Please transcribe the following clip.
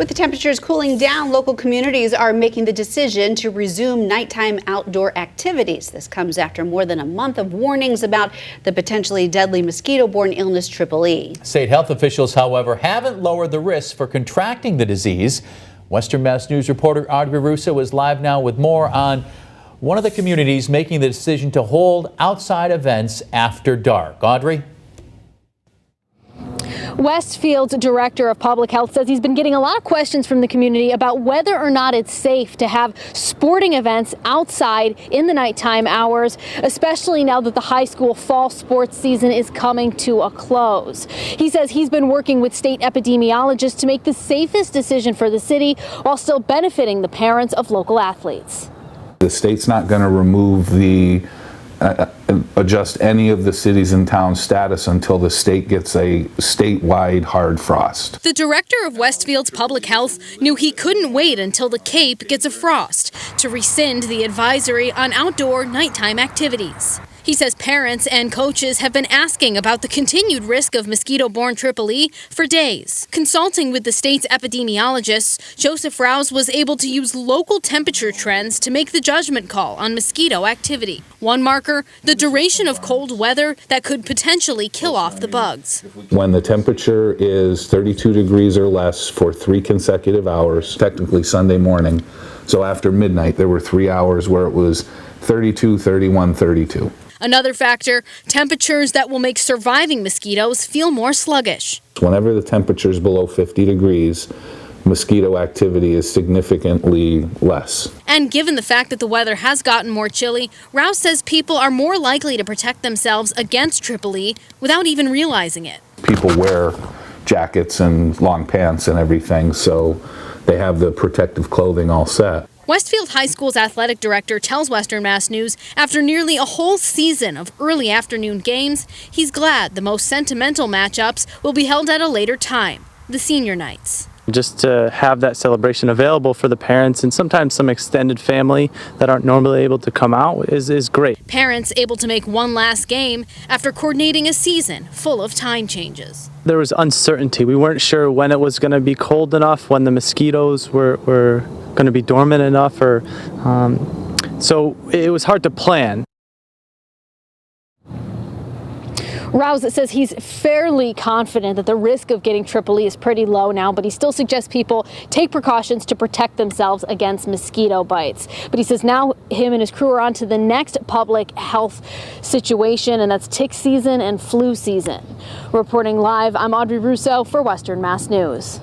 With the temperatures cooling down, local communities are making the decision to resume nighttime outdoor activities. This comes after more than a month of warnings about the potentially deadly mosquito-borne illness EEE. State health officials, however, haven't lowered the risk for contracting the disease. Western Mass News reporter Audrey Russo is live now with more on one of the communities making the decision to hold outside events after dark. Audrey? Westfield's director of public health says he's been getting a lot of questions from the community about whether or not it's safe to have sporting events outside in the nighttime hours, especially now that the high school fall sports season is coming to a close. He says he's been working with state epidemiologists to make the safest decision for the city while still benefiting the parents of local athletes. The state's not going to remove adjust any of the cities and towns' status until the state gets a statewide hard frost. The director of Westfield's public health knew he couldn't wait until the Cape gets a frost to rescind the advisory on outdoor nighttime activities. He says parents and coaches have been asking about the continued risk of mosquito-borne EEE for days. Consulting with the state's epidemiologists, Joseph Rouse was able to use local temperature trends to make the judgment call on mosquito activity. One marker, the duration of cold weather that could potentially kill off the bugs. When the temperature is 32 degrees or less for 3 consecutive hours, technically Sunday morning, so after midnight there were 3 hours where it was 32, 31, 32. Another factor, temperatures that will make surviving mosquitoes feel more sluggish. Whenever the temperature is below 50 degrees, mosquito activity is significantly less. And given the fact that the weather has gotten more chilly, Rouse says people are more likely to protect themselves against EEE without even realizing it. People wear jackets and long pants and everything, so they have the protective clothing all set. Westfield High School's athletic director tells Western Mass News after nearly a whole season of early afternoon games, he's glad the most sentimental matchups will be held at a later time, the senior nights. Just to have that celebration available for the parents and sometimes some extended family that aren't normally able to come out is great. Parents able to make one last game after coordinating a season full of time changes. There was uncertainty. We weren't sure when it was going to be cold enough, when the mosquitoes were going to be dormant enough, so it was hard to plan. Rouse says he's fairly confident that the risk of getting EEE is pretty low now, but he still suggests people take precautions to protect themselves against mosquito bites. But he says now him and his crew are on to the next public health situation, and that's tick season and flu season. Reporting live, I'm Audrey Russo for Western Mass News.